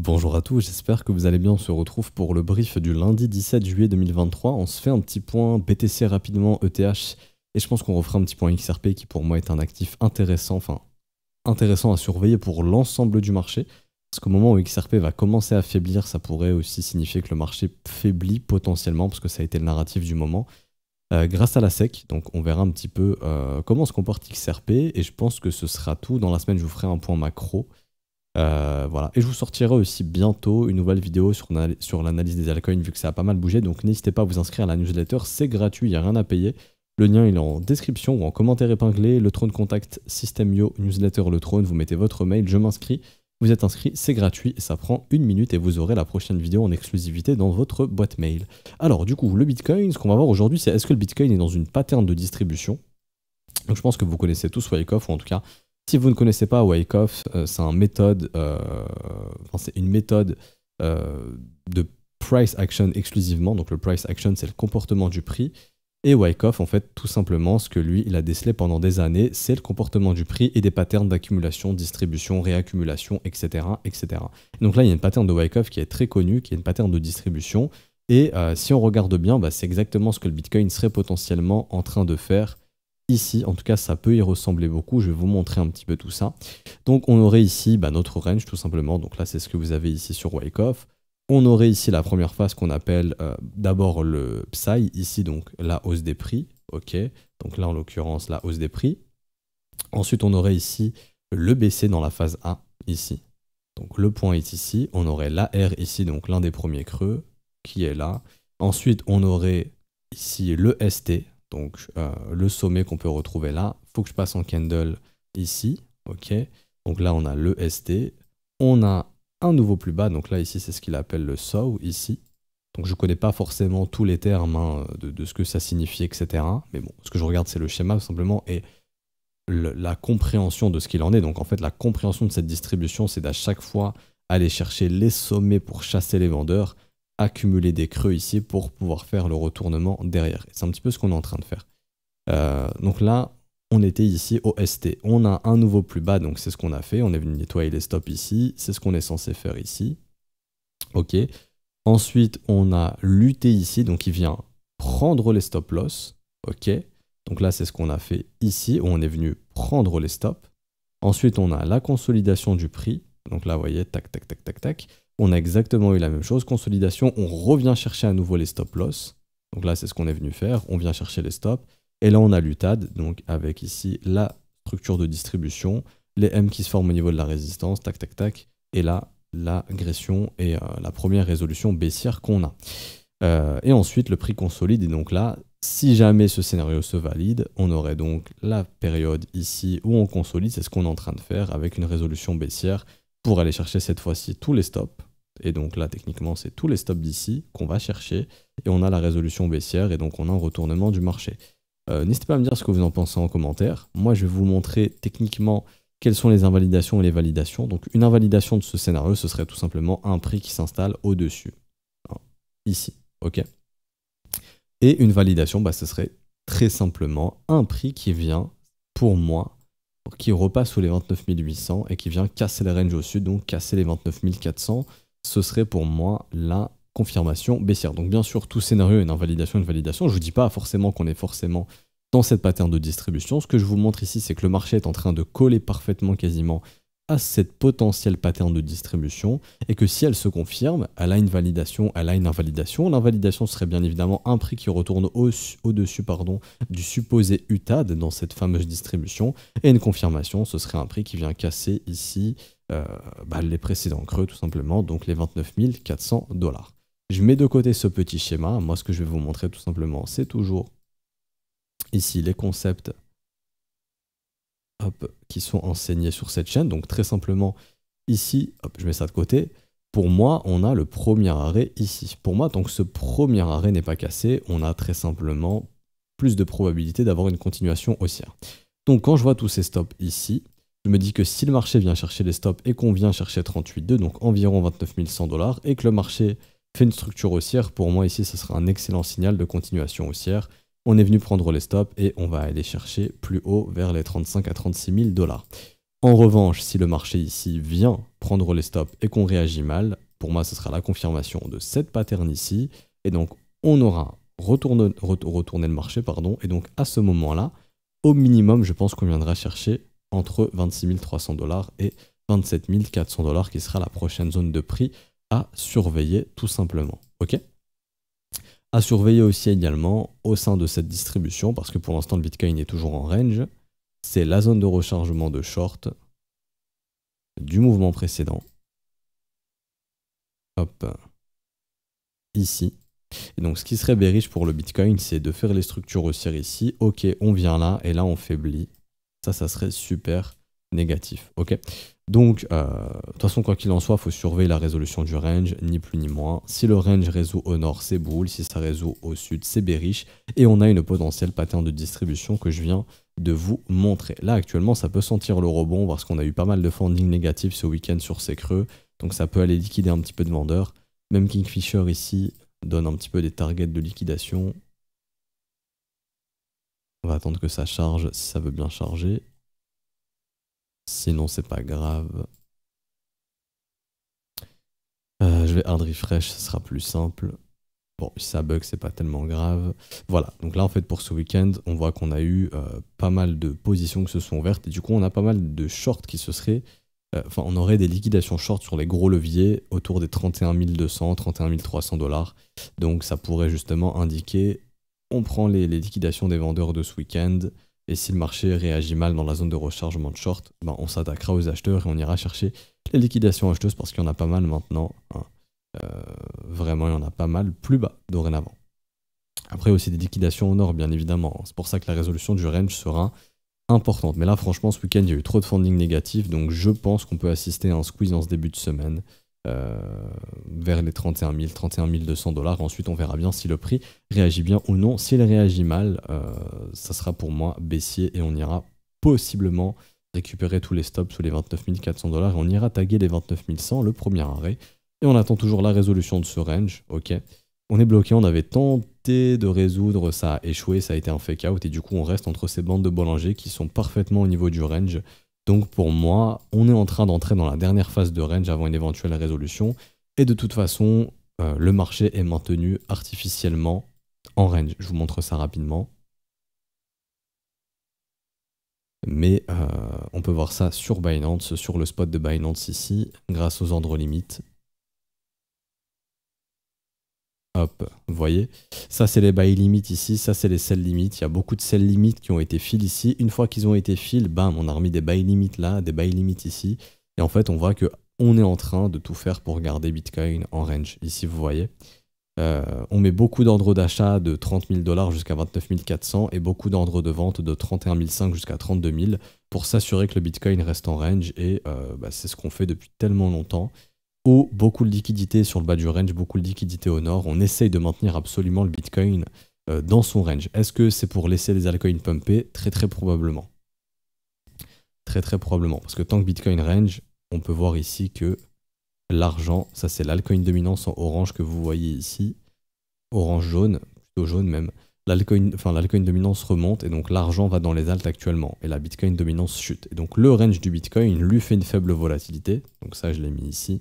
Bonjour à tous, j'espère que vous allez bien. On se retrouve pour le brief du lundi 17 juillet 2023. On se fait un petit point BTC rapidement, ETH, et je pense qu'on refera un petit point XRP qui pour moi est un actif intéressant, intéressant à surveiller pour l'ensemble du marché. Parce qu'au moment où XRP va commencer à faiblir, ça pourrait aussi signifier que le marché faiblit potentiellement, parce que ça a été le narratif du moment, grâce à la SEC. Donc on verra un petit peu comment se comporte XRP, et je pense que ce sera tout. Dans la semaine, je vous ferai un point macro. Voilà. Et je vous sortirai aussi bientôt une nouvelle vidéo sur l'analyse des altcoins vu que ça a pas mal bougé. Donc n'hésitez pas à vous inscrire à la newsletter, c'est gratuit, il n'y a rien à payer. Le lien il est en description ou en commentaire épinglé. Le Trône Contact, System.io, newsletter Le Trône, vous mettez votre mail, je m'inscris. Vous êtes inscrit, c'est gratuit et ça prend 1 minute et vous aurez la prochaine vidéo en exclusivité dans votre boîte mail. Alors du coup, le Bitcoin, ce qu'on va voir aujourd'hui, c'est est-ce que le Bitcoin est dans une pattern de distribution. Donc je pense que vous connaissez tous Wyckoff, ou en tout cas, si vous ne connaissez pas Wyckoff, c'est une méthode de price action exclusivement. Donc le price action, c'est le comportement du prix. Et Wyckoff, en fait, tout simplement, ce que lui, il a décelé pendant des années, c'est le comportement du prix et des patterns d'accumulation, distribution, réaccumulation, etc., etc. Donc là, il y a une pattern de Wyckoff qui est très connue, qui est une pattern de distribution. Et si on regarde bien, c'est exactement ce que le Bitcoin serait potentiellement en train de faire ici. En tout cas, ça peut y ressembler beaucoup. Je vais vous montrer un petit peu tout ça. Donc, on aurait ici notre range, tout simplement. Donc là, c'est ce que vous avez ici sur Wyckoff. On aurait ici la première phase qu'on appelle d'abord le Psy, ici, donc la hausse des prix. Ok, donc là, en l'occurrence, la hausse des prix. Ensuite, on aurait ici le BC dans la phase A, ici. Donc le point est ici. On aurait l'AR ici, donc l'un des premiers creux, qui est là. Ensuite, on aurait ici le ST, donc le sommet qu'on peut retrouver là. Il faut que je passe en candle ici. Ok, donc là, on a le ST. On a un nouveau plus bas, donc là ici c'est ce qu'il appelle le SOW ici. Donc je ne connais pas forcément tous les termes de ce que ça signifie, etc. Mais bon, ce que je regarde c'est le schéma tout simplement et la compréhension de ce qu'il en est. Donc en fait la compréhension de cette distribution c'est d'à chaque fois aller chercher les sommets pour chasser les vendeurs, accumuler des creux ici pour pouvoir faire le retournement derrière. C'est un petit peu ce qu'on est en train de faire. Donc là, on était ici au ST. On a un nouveau plus bas, donc c'est ce qu'on a fait. On est venu nettoyer les stops ici. C'est ce qu'on est censé faire ici. Ok. Ensuite, on a l'UT ici, donc il vient prendre les stop loss. Ok. Donc là, c'est ce qu'on a fait ici, où on est venu prendre les stops. Ensuite, on a la consolidation du prix. Donc là, vous voyez, tac, tac, tac, tac, tac. On a exactement eu la même chose. Consolidation, on revient chercher à nouveau les stop loss. Donc là, c'est ce qu'on est venu faire. On vient chercher les stops. Et là, on a l'UTAD, donc avec ici la structure de distribution, les M qui se forment au niveau de la résistance, tac, tac, tac, et là, l'agression et la première résolution baissière qu'on a. Et ensuite, le prix consolide, et donc là, si jamais ce scénario se valide, on aurait donc la période ici où on consolide, c'est ce qu'on est en train de faire, avec une résolution baissière pour aller chercher cette fois-ci tous les stops. Et donc là, techniquement, c'est tous les stops d'ici qu'on va chercher, et on a la résolution baissière, et donc on a un retournement du marché. N'hésitez pas à me dire ce que vous en pensez en commentaire. Moi, je vais vous montrer techniquement quelles sont les invalidations et les validations. Donc, une invalidation de ce scénario, ce serait tout simplement un prix qui s'installe au-dessus. Ici, ok. Et une validation, ce serait très simplement un prix qui vient, pour moi, qui repasse sous les 29 800 et qui vient casser les ranges au sud, donc casser les 29 400. Ce serait pour moi la confirmation baissière. Donc bien sûr, tout scénario est une invalidation, une validation. Je ne vous dis pas forcément qu'on est forcément dans cette pattern de distribution. Ce que je vous montre ici, c'est que le marché est en train de coller parfaitement quasiment à cette potentielle pattern de distribution et que si elle se confirme, elle a une validation, elle a une invalidation. L'invalidation serait bien évidemment un prix qui retourne au-dessus du supposé UTAD dans cette fameuse distribution et une confirmation, ce serait un prix qui vient casser ici les précédents creux tout simplement, donc les 29 400 $. Je mets de côté ce petit schéma. Moi, ce que je vais vous montrer tout simplement, c'est toujours ici les concepts qui sont enseignés sur cette chaîne. Donc très simplement, ici, je mets ça de côté. Pour moi, on a le premier arrêt ici. Pour moi, tant que ce premier arrêt n'est pas cassé, on a très simplement plus de probabilité d'avoir une continuation haussière. Donc quand je vois tous ces stops ici, je me dis que si le marché vient chercher les stops et qu'on vient chercher 38,2, donc environ 29 100 $, et que le marché fait une structure haussière, pour moi ici ce sera un excellent signal de continuation haussière. On est venu prendre les stops et on va aller chercher plus haut vers les 35 à 36 000 $. En revanche, si le marché ici vient prendre les stops et qu'on réagit mal, pour moi, ce sera la confirmation de cette pattern ici. Et donc, on aura retourné le marché, pardon. Et donc, à ce moment-là, au minimum, je pense qu'on viendra chercher entre 26 300 $ et 27 400 $, qui sera la prochaine zone de prix à surveiller, tout simplement. Ok ? À surveiller aussi également au sein de cette distribution, parce que pour l'instant, le Bitcoin est toujours en range. C'est la zone de rechargement de short du mouvement précédent. Hop, ici. Et donc, ce qui serait bearish pour le Bitcoin, c'est de faire les structures haussières ici. Ok, on vient là, et là, on faiblit. Ça serait super négatif. Ok. Donc, de toute façon, quoi qu'il en soit, il faut surveiller la résolution du range, ni plus ni moins. Si le range résout au nord, c'est bull. Si ça résout au sud, c'est bearish. Et on a une potentielle pattern de distribution que je viens de vous montrer. Là, actuellement, ça peut sentir le rebond parce qu'on a eu pas mal de funding négatif ce week-end sur ces creux. Donc, ça peut aller liquider un petit peu de vendeurs. Même Kingfisher ici donne un petit peu des targets de liquidation. On va attendre que ça charge si ça veut bien charger. Sinon, c'est pas grave. Je vais hard refresh, ce sera plus simple. Bon, si ça bug, c'est pas tellement grave. Voilà, donc là, en fait, pour ce week-end, on voit qu'on a eu pas mal de positions qui se sont ouvertes. Et du coup, on a pas mal de shorts qui se seraient... Enfin, on aurait des liquidations short sur les gros leviers autour des 31 200, 31 300 $. Donc, ça pourrait justement indiquer... On prend les liquidations des vendeurs de ce week-end. Et si le marché réagit mal dans la zone de rechargement de short, ben on s'attaquera aux acheteurs et on ira chercher les liquidations acheteuses parce qu'il y en a pas mal maintenant. Hein. Vraiment, il y en a pas mal plus bas dorénavant. Après, aussi des liquidations au nord, bien évidemment. C'est pour ça que la résolution du range sera importante. Mais là, franchement, ce week-end, il y a eu trop de funding négatif. Donc, je pense qu'on peut assister à un squeeze en ce début de semaine vers les 31 000, 31 200 $. Ensuite, on verra bien si le prix réagit bien ou non. S'il réagit mal, ça sera pour moi baissier et on ira possiblement récupérer tous les stops sous les 29 400 $ et on ira taguer les 29 100, le premier arrêt. Et on attend toujours la résolution de ce range. Ok. On est bloqué, on avait tenté de résoudre, ça a échoué, ça a été un fake out et du coup on reste entre ces bandes de Bollinger qui sont parfaitement au niveau du range. Donc pour moi, on est en train d'entrer dans la dernière phase de range avant une éventuelle résolution. Et de toute façon, le marché est maintenu artificiellement en range. Je vous montre ça rapidement. Mais on peut voir ça sur Binance, sur le spot de Binance ici, grâce aux ordres limites. Hop, vous voyez, ça c'est les buy limits ici, ça c'est les sell limits. Il y a beaucoup de sell limits qui ont été fill ici. Une fois qu'ils ont été fill, bam, on a remis des buy limits là, des buy limits ici. Et en fait, on voit que on est en train de tout faire pour garder Bitcoin en range. Ici, vous voyez, on met beaucoup d'ordres d'achat de 30 000 $ jusqu'à 29 400 et beaucoup d'ordres de vente de 31 500 jusqu'à 32 000 pour s'assurer que le Bitcoin reste en range. Et c'est ce qu'on fait depuis tellement longtemps. Beaucoup de liquidité sur le bas du range, beaucoup de liquidité au nord. On essaye de maintenir absolument le Bitcoin dans son range. Est-ce que c'est pour laisser les altcoins pumper? Très très probablement. Très très probablement. Parce que tant que Bitcoin range, on peut voir ici que l'argent, ça c'est l'altcoin dominance en orange que vous voyez ici. Orange jaune, plutôt jaune même. L'altcoin dominance remonte et donc l'argent va dans les alts actuellement. Et la Bitcoin dominance chute. Et donc le range du Bitcoin lui fait une faible volatilité. Donc ça je l'ai mis ici.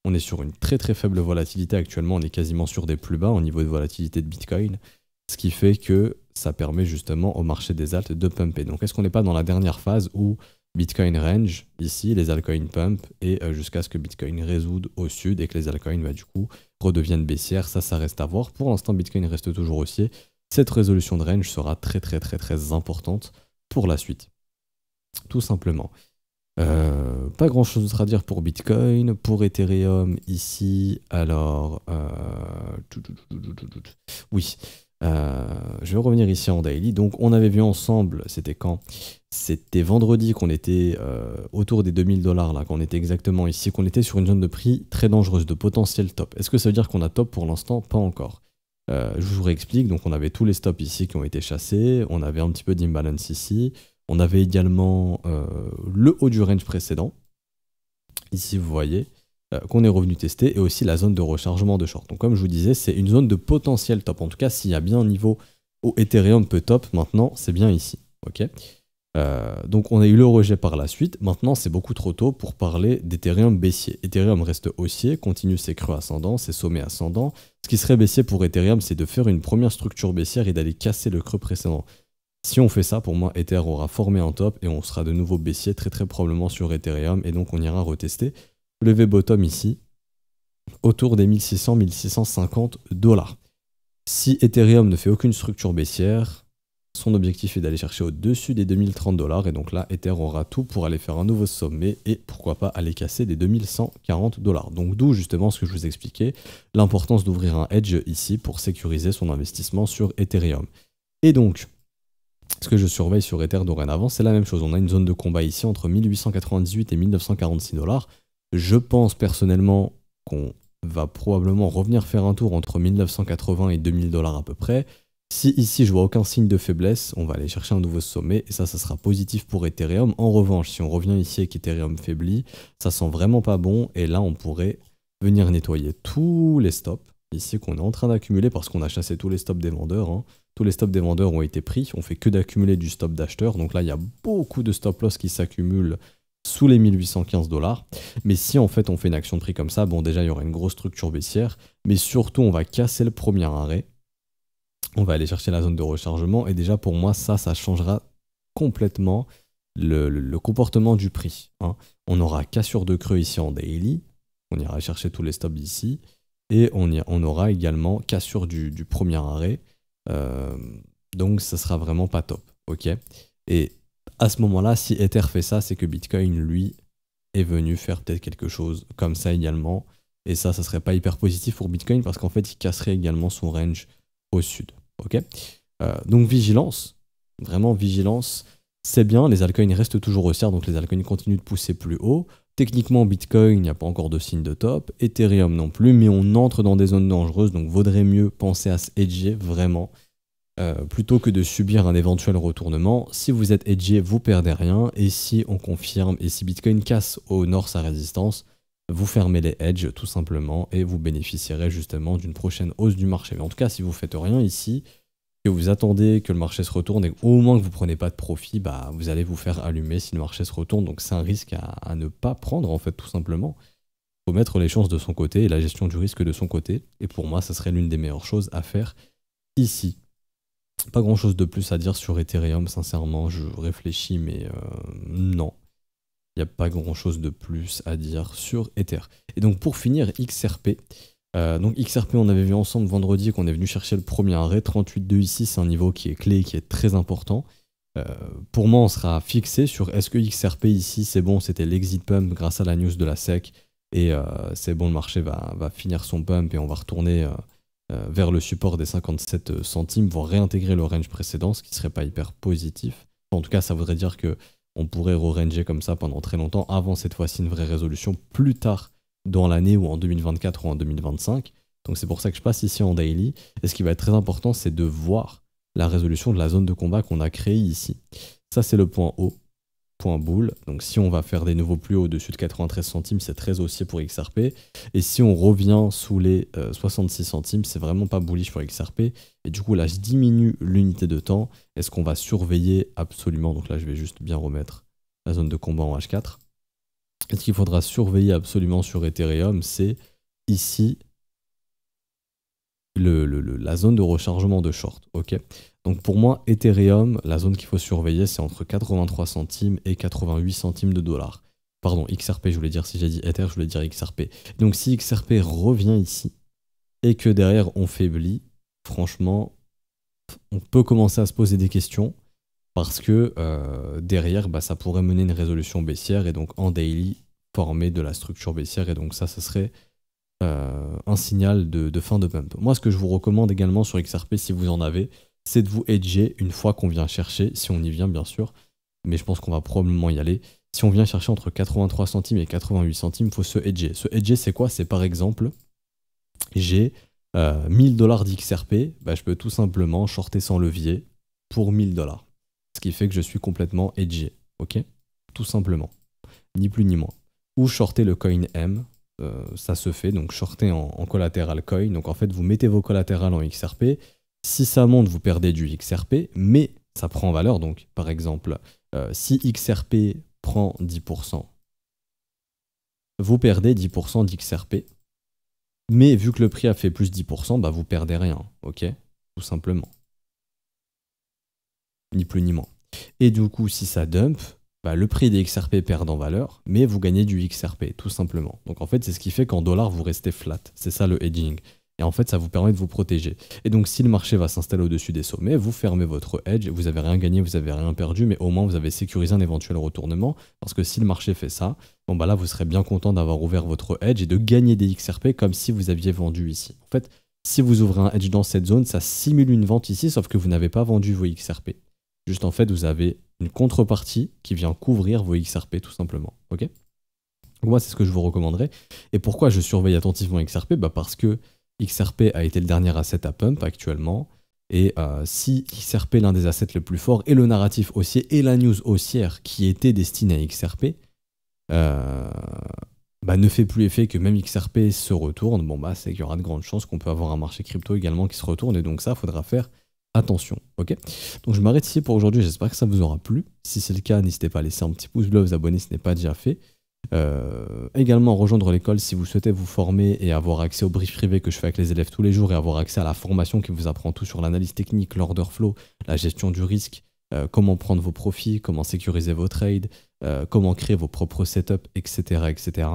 On est sur une très très faible volatilité actuellement, on est quasiment sur des plus bas au niveau de volatilité de Bitcoin, ce qui fait que ça permet justement au marché des alts de pumper. Donc est-ce qu'on n'est pas dans la dernière phase où Bitcoin range, ici les altcoins pump, et jusqu'à ce que Bitcoin résoudre au sud et que les altcoins du coup redeviennent baissières, ça reste à voir. Pour l'instant Bitcoin reste toujours haussier, cette résolution de range sera très très très très importante pour la suite, tout simplement. Pas grand chose d'autre à dire pour Bitcoin. Pour Ethereum ici, alors oui, je vais revenir ici en daily. Donc on avait vu ensemble, c'était quand? C'était vendredi qu'on était autour des 2000 $ là, qu'on était exactement ici, qu'on était sur une zone de prix très dangereuse, de potentiel top. Est-ce que ça veut dire qu'on a top pour l'instant? Pas encore. Je vous réexplique, donc on avait tous les stops ici qui ont été chassés, on avait un petit peu d'imbalance ici. On avait également le haut du range précédent, ici vous voyez, qu'on est revenu tester, et aussi la zone de rechargement de short. Donc comme je vous disais, c'est une zone de potentiel top. En tout cas, s'il y a bien un niveau où Ethereum peut top, maintenant, c'est bien ici. Okay, Donc on a eu le rejet par la suite. Maintenant, c'est beaucoup trop tôt pour parler d'Ethereum baissier. Ethereum reste haussier, continue ses creux ascendants, ses sommets ascendants. Ce qui serait baissier pour Ethereum, c'est de faire une première structure baissière et d'aller casser le creux précédent. Si on fait ça, pour moi, Ether aura formé un top et on sera de nouveau baissier très très probablement sur Ethereum. Et donc on ira retester le V-bottom ici, autour des 1600-1650 $. Si Ethereum ne fait aucune structure baissière, son objectif est d'aller chercher au-dessus des 2030 $. Et donc là, Ether aura tout pour aller faire un nouveau sommet et pourquoi pas aller casser des 2140 $. Donc d'où justement ce que je vous expliquais, l'importance d'ouvrir un hedge ici pour sécuriser son investissement sur Ethereum. Et donc, ce que je surveille sur Ether dorénavant, c'est la même chose. On a une zone de combat ici entre 1898 et 1946 $. Je pense personnellement qu'on va probablement revenir faire un tour entre 1980 et 2000 $ à peu près. Si ici je vois aucun signe de faiblesse, on va aller chercher un nouveau sommet et ça sera positif pour Ethereum. En revanche, si on revient ici et qu'Ethereum faiblit, ça sent vraiment pas bon et là on pourrait venir nettoyer tous les stops ici qu'on est en train d'accumuler parce qu'on a chassé tous les stops des vendeurs. Hein. Tous les stops des vendeurs ont été pris, on fait que d'accumuler du stop d'acheteurs. Donc là il y a beaucoup de stop loss qui s'accumulent sous les 1815 $. Mais si en fait on fait une action de prix comme ça, bon déjà il y aura une grosse structure baissière, mais surtout on va casser le premier arrêt. On va aller chercher la zone de rechargement et déjà pour moi ça changera complètement le comportement du prix. Hein. On aura cassure de creux ici en daily, on ira chercher tous les stops ici et on aura également cassure du premier arrêt. Donc ça sera vraiment pas top. Ok. Et à ce moment-là, si Ether fait ça, c'est que Bitcoin lui est venu faire peut-être quelque chose comme ça également. Et ça serait pas hyper positif pour Bitcoin parce qu'en fait il casserait également son range au sud. Ok, donc vigilance, vraiment vigilance, c'est bien, les altcoins restent toujours haussières, donc les altcoins continuent de pousser plus haut. Techniquement, Bitcoin, il n'y a pas encore de signe de top, Ethereum non plus, mais on entre dans des zones dangereuses, donc vaudrait mieux penser à se hedger vraiment, plutôt que de subir un éventuel retournement. Si vous êtes hedgé, vous perdez rien, et si on confirme, et si Bitcoin casse au nord sa résistance, vous fermez les hedges tout simplement et vous bénéficierez justement d'une prochaine hausse du marché. Mais en tout cas, si vous ne faites rien ici, que vous attendez que le marché se retourne et au moins que vous ne prenez pas de profit, bah, vous allez vous faire allumer si le marché se retourne. Donc c'est un risque à ne pas prendre en fait tout simplement. Il faut mettre les chances de son côté et la gestion du risque de son côté. Et pour moi, ça serait l'une des meilleures choses à faire ici. Pas grand chose de plus à dire sur Ethereum, sincèrement, je réfléchis, mais non. Il n'y a pas grand chose de plus à dire sur Ether. Et donc pour finir, XRP. Donc XRP, on avait vu ensemble vendredi qu'on est venu chercher le premier arrêt. 38,2 ici, c'est un niveau qui est clé et qui est très important. Pour moi, on sera fixé sur est-ce que XRP ici, c'est bon, c'était l'exit pump grâce à la news de la SEC. Et c'est bon, le marché va finir son pump et on va retourner vers le support des 57 centimes, voire réintégrer le range précédent, ce qui ne serait pas hyper positif. En tout cas, ça voudrait dire que on pourrait re-ranger comme ça pendant très longtemps, avant cette fois-ci une vraie résolution plus tard dans l'année ou en 2024 ou en 2025. Donc c'est pour ça que je passe ici en daily. Et ce qui va être très important, c'est de voir la résolution de la zone de combat qu'on a créée ici. Ça, c'est le point haut, point boule. Donc si on va faire des nouveaux plus hauts au-dessus de 93 centimes, c'est très haussier pour XRP. Et si on revient sous les 66 centimes, c'est vraiment pas bullish pour XRP. Et du coup, là, je diminue l'unité de temps. Est-ce qu'on va surveiller absolument? Donc là, je vais juste bien remettre la zone de combat en H4. Et ce qu'il faudra surveiller absolument sur Ethereum, c'est ici la zone de rechargement de short. Okay, donc pour moi, Ethereum, la zone qu'il faut surveiller, c'est entre 83 centimes et 88 centimes de dollars. Pardon, XRP, je voulais dire, si j'ai dit Ether, je voulais dire XRP. Donc si XRP revient ici et que derrière on faiblit, franchement, on peut commencer à se poser des questions parce que derrière, bah, ça pourrait mener une résolution baissière et donc en daily former de la structure baissière et donc ça serait un signal de fin de pump. Moi, ce que je vous recommande également sur XRP, si vous en avez, c'est de vous hedger une fois qu'on vient chercher, si on y vient bien sûr, mais je pense qu'on va probablement y aller. Si on vient chercher entre 83 centimes et 88 centimes, il faut se hedger. Se hedger, c'est quoi? C'est par exemple, j'ai 1000 $ d'XRP, bah, je peux tout simplement shorter sans levier pour 1000 $. Ce qui fait que je suis complètement hedgé. Ok? Tout simplement. Ni plus ni moins. Ou shorter le coin M. Ça se fait, donc shorter en collatéral coin. Donc en fait, vous mettez vos collatérales en XRP. Si ça monte, vous perdez du XRP, mais ça prend en valeur. Donc, par exemple, si XRP prend 10%, vous perdez 10% d'XRP. Mais vu que le prix a fait plus 10%, bah vous perdez rien, ok? Tout simplement. Ni plus ni moins. Et du coup, si ça dump, bah, le prix des XRP perd en valeur, mais vous gagnez du XRP, tout simplement. Donc en fait, c'est ce qui fait qu'en dollars, vous restez flat. C'est ça le hedging. Et en fait, ça vous permet de vous protéger. Et donc, si le marché va s'installer au-dessus des sommets, vous fermez votre hedge, vous n'avez rien gagné, vous n'avez rien perdu, mais au moins, vous avez sécurisé un éventuel retournement. Parce que si le marché fait ça, bon bah là, vous serez bien content d'avoir ouvert votre hedge et de gagner des XRP comme si vous aviez vendu ici. En fait, si vous ouvrez un hedge dans cette zone, ça simule une vente ici, sauf que vous n'avez pas vendu vos XRP. Juste en fait, vous avez une contrepartie qui vient couvrir vos XRP, tout simplement. Ok ? Moi, c'est ce que je vous recommanderais. Et pourquoi je surveille attentivement XRP ? Bah parce que XRP a été le dernier asset à pump actuellement. Et si XRP est l'un des assets les plus forts, et le narratif haussier, et la news haussière qui était destinée à XRP, bah, ne fait plus effet que même XRP se retourne, bon bah c'est qu'il y aura de grandes chances qu'on peut avoir un marché crypto également qui se retourne. Et donc ça, il faudra faire attention. Ok ? Donc je m'arrête ici pour aujourd'hui. J'espère que ça vous aura plu. Si c'est le cas, n'hésitez pas à laisser un petit pouce bleu, vous abonner si ce n'est pas déjà fait. Également rejoindre l'école si vous souhaitez vous former et avoir accès au brief privé que je fais avec les élèves tous les jours et avoir accès à la formation qui vous apprend tout sur l'analyse technique, l'order flow, la gestion du risque, comment prendre vos profits, comment sécuriser vos trades, comment créer vos propres setups, etc. etc.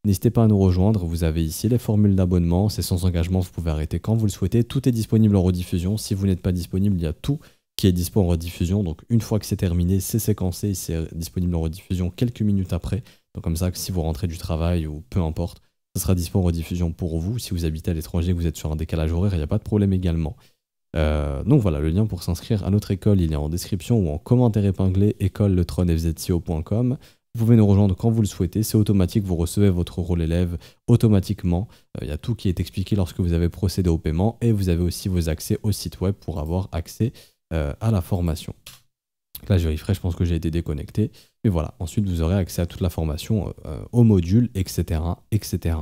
N'hésitez pas à nous rejoindre, vous avez ici les formules d'abonnement, c'est sans engagement, vous pouvez arrêter quand vous le souhaitez, tout est disponible en rediffusion, si vous n'êtes pas disponible, il y a tout qui est dispo en rediffusion, donc une fois que c'est terminé, c'est séquencé, c'est disponible en rediffusion quelques minutes après. Donc comme ça, si vous rentrez du travail ou peu importe, ça sera dispo en rediffusion pour vous. Si vous habitez à l'étranger, que vous êtes sur un décalage horaire, il n'y a pas de problème également. Donc voilà, le lien pour s'inscrire à notre école, il est en description ou en commentaire épinglé, école-letronfzco.com. Vous pouvez nous rejoindre quand vous le souhaitez, c'est automatique, vous recevez votre rôle élève automatiquement. Il y a tout qui est expliqué lorsque vous avez procédé au paiement et vous avez aussi vos accès au site web pour avoir accès à la formation. Là, je vérifierai, je pense que j'ai été déconnecté. Mais voilà, ensuite, vous aurez accès à toute la formation, au module, etc. etc.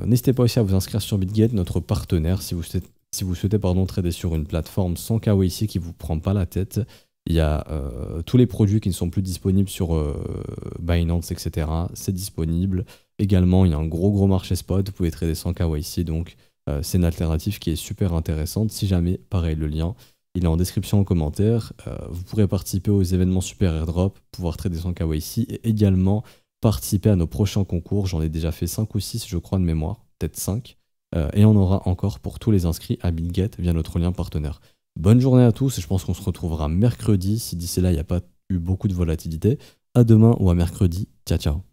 N'hésitez pas aussi à vous inscrire sur BitGet, notre partenaire, si vous souhaitez trader sur une plateforme sans KYC qui ne vous prend pas la tête. Il y a tous les produits qui ne sont plus disponibles sur Binance, etc. C'est disponible. Également, il y a un gros marché spot. Vous pouvez trader sans KYC, donc c'est une alternative qui est super intéressante. Si jamais, pareil, le lien, il est en description en commentaire. Vous pourrez participer aux événements super airdrop, pouvoir trader sans KYC et également participer à nos prochains concours. J'en ai déjà fait 5 ou 6, je crois, de mémoire, peut-être 5. Et on aura encore pour tous les inscrits à BitGet via notre lien partenaire. Bonne journée à tous et je pense qu'on se retrouvera mercredi si d'ici là il n'y a pas eu beaucoup de volatilité. À demain ou à mercredi. Ciao, ciao.